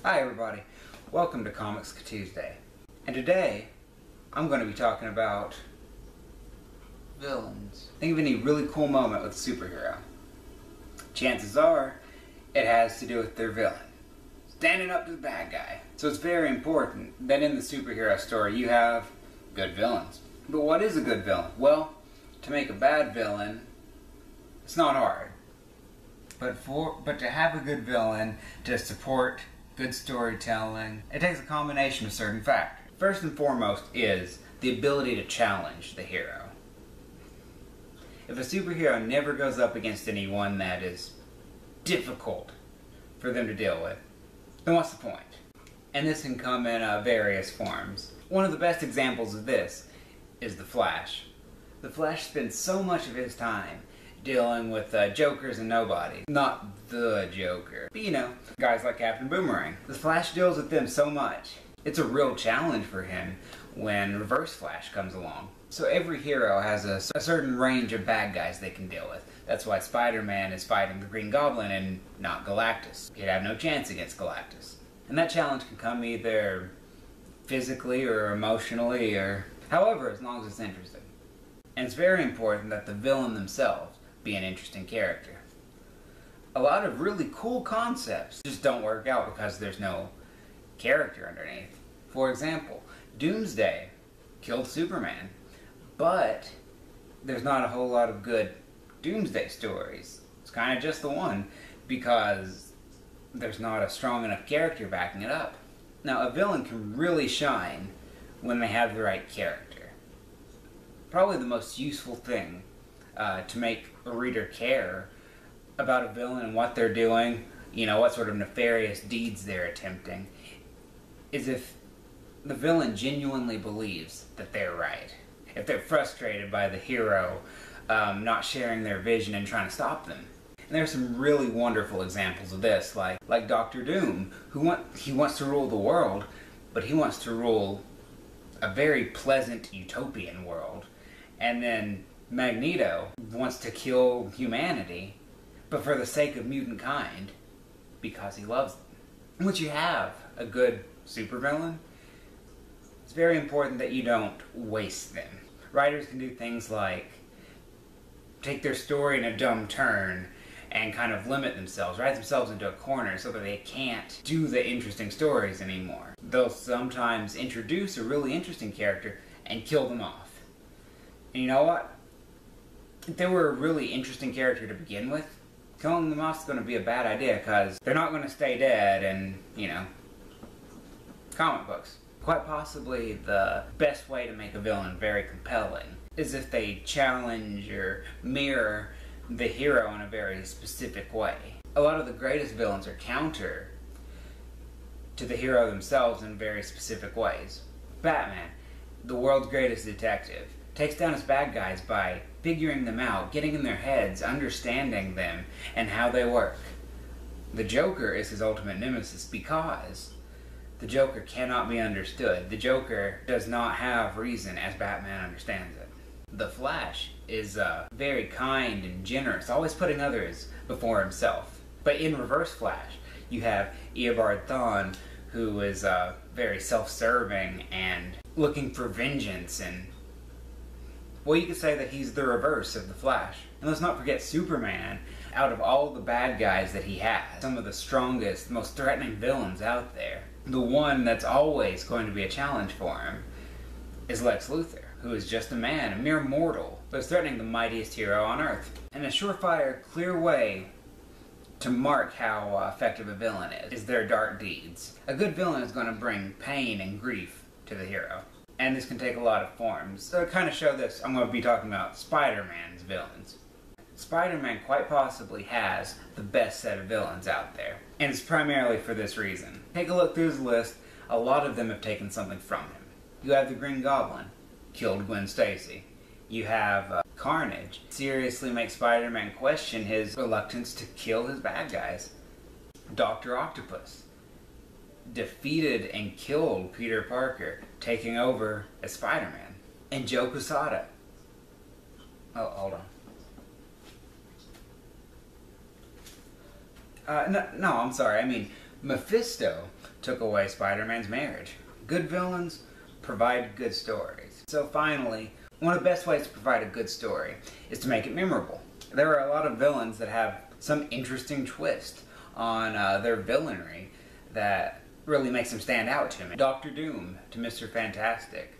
Hi everybody, welcome to Comics Tuesday. And today, I'm going to be talking about villains. Think of any really cool moment with a superhero. Chances are, it has to do with their villain. Standing up to the bad guy. So it's very important that in the superhero story you have good villains. But what is a good villain? Well, to make a bad villain, it's not hard. But to have a good villain, to support good storytelling, it takes a combination of certain factors. First and foremost is the ability to challenge the hero. If a superhero never goes up against anyone that is difficult for them to deal with, then what's the point? And this can come in various forms. One of the best examples of this is the Flash. The Flash spends so much of his time dealing with jokers and nobodies. Not the Joker, but you know, guys like Captain Boomerang. The Flash deals with them so much. It's a real challenge for him when Reverse Flash comes along. So every hero has a certain range of bad guys they can deal with. That's why Spider-Man is fighting the Green Goblin and not Galactus. He'd have no chance against Galactus. And that challenge can come either physically or emotionally, or however, as long as it's interesting. And it's very important that the villain themselves be an interesting character. A lot of really cool concepts just don't work out because there's no character underneath. For example, Doomsday killed Superman, but there's not a whole lot of good Doomsday stories. It's kind of just the one because there's not a strong enough character backing it up. Now, a villain can really shine when they have the right character. Probably the most useful thing to make a reader care about a villain and what they're doing, you know, what sort of nefarious deeds they're attempting, is if the villain genuinely believes that they're right. If they're frustrated by the hero not sharing their vision and trying to stop them. And there's some really wonderful examples of this, like Dr. Doom, he wants to rule the world, but he wants to rule a very pleasant utopian world. And then Magneto wants to kill humanity, but for the sake of mutant kind, because he loves them. Once you have a good supervillain, it's very important that you don't waste them. Writers can do things like take their story in a dumb turn and kind of limit themselves, write themselves into a corner so that they can't do the interesting stories anymore. They'll sometimes introduce a really interesting character and kill them off. And you know what? If they were a really interesting character to begin with, killing them off is going to be a bad idea because they're not going to stay dead in, you know, comic books. Quite possibly the best way to make a villain very compelling is if they challenge or mirror the hero in a very specific way. A lot of the greatest villains are counter to the hero themselves in very specific ways. Batman, the world's greatest detective, takes down his bad guys by figuring them out, getting in their heads, understanding them, and how they work. The Joker is his ultimate nemesis because the Joker cannot be understood. The Joker does not have reason as Batman understands it. The Flash is very kind and generous, always putting others before himself. But in Reverse Flash, you have Eobard Thawne, who is very self-serving and looking for vengeance, and well, you could say that he's the reverse of the Flash. And let's not forget Superman. Out of all the bad guys that he has, some of the strongest, most threatening villains out there, the one that's always going to be a challenge for him is Lex Luthor, who is just a man, a mere mortal, but is threatening the mightiest hero on Earth. And a surefire, clear way to mark how effective a villain is their dark deeds. A good villain is going to bring pain and grief to the hero. And this can take a lot of forms. So to kind of show this, I'm going to be talking about Spider-Man's villains. Spider-Man quite possibly has the best set of villains out there. And it's primarily for this reason. Take a look through his list, a lot of them have taken something from him. You have the Green Goblin, killed Gwen Stacy. You have Carnage, seriously makes Spider-Man question his reluctance to kill his bad guys. Dr. Octopus defeated and killed Peter Parker, taking over as Spider-Man. And Joe Quesada. Oh, hold on. No, I'm sorry. I mean, Mephisto took away Spider-Man's marriage. Good villains provide good stories. So finally, one of the best ways to provide a good story is to make it memorable. There are a lot of villains that have some interesting twist on their villainry that really makes them stand out to me. Dr. Doom to Mr. Fantastic.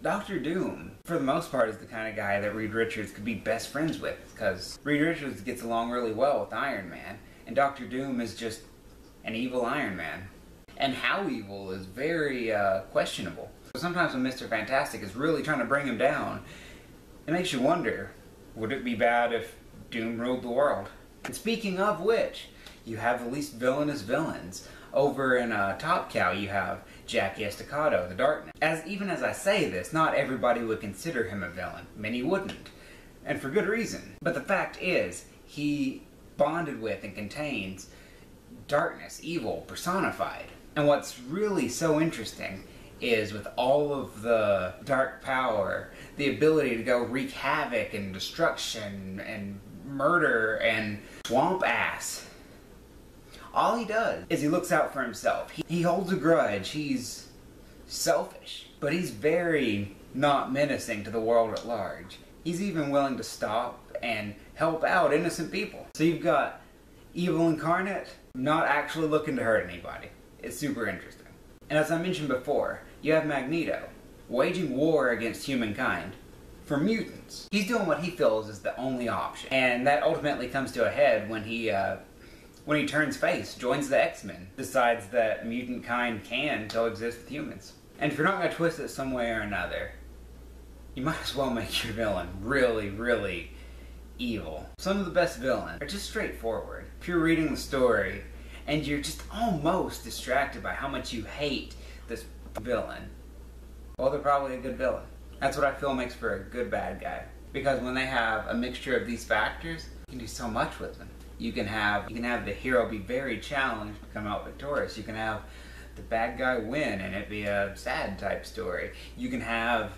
Dr. Doom, for the most part, is the kind of guy that Reed Richards could be best friends with, because Reed Richards gets along really well with Iron Man, and Dr. Doom is just an evil Iron Man. And how evil is very questionable. Sometimes when Mr. Fantastic is really trying to bring him down, it makes you wonder, would it be bad if Doom ruled the world? And speaking of which, you have the least villainous villains. Over in Top Cow, you have Jackie Estacado, the Darkness. Even as I say this, not everybody would consider him a villain. Many wouldn't. And for good reason. But the fact is, he bonded with and contains darkness, evil, personified. And what's really so interesting is with all of the dark power, the ability to go wreak havoc and destruction and murder and swamp ass. All he does is he looks out for himself. He holds a grudge. He's selfish. But he's very not menacing to the world at large. He's even willing to stop and help out innocent people. So you've got evil incarnate, not actually looking to hurt anybody. It's super interesting. And as I mentioned before, you have Magneto, waging war against humankind for mutants. He's doing what he feels is the only option. And that ultimately comes to a head when he turns face, joins the X-Men, decides that mutant kind can coexist with humans. And if you're not going to twist it some way or another, you might as well make your villain really, really evil. Some of the best villains are just straightforward. If you're reading the story and you're just almost distracted by how much you hate this villain, well, they're probably a good villain. That's what I feel makes for a good bad guy. Because when they have a mixture of these factors, you can do so much with them. You can have the hero be very challenged to come out victorious. You can have the bad guy win and it be a sad type story. You can have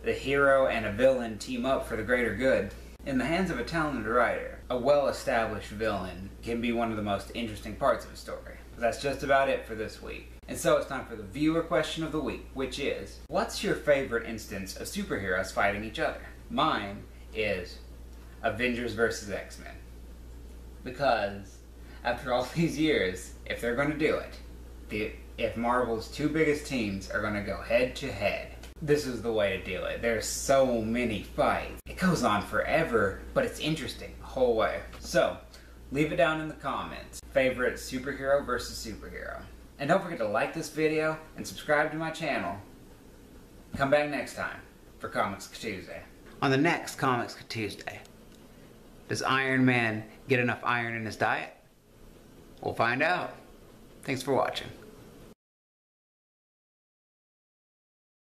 the hero and a villain team up for the greater good. In the hands of a talented writer, a well-established villain can be one of the most interesting parts of a story. But that's just about it for this week. And so it's time for the viewer question of the week, which is, what's your favorite instance of superheroes fighting each other? Mine is Avengers vs. X-Men. Because after all these years, if they're going to do it, if Marvel's two biggest teams are going to go head to head, this is the way to do it. There's so many fights. It goes on forever, but it's interesting the whole way. So, leave it down in the comments. Favorite superhero versus superhero. And don't forget to like this video and subscribe to my channel. Come back next time for Comics Tuesday. On the next Comics Tuesday, does Iron Man get enough iron in his diet? We'll find out. Thanks for watching.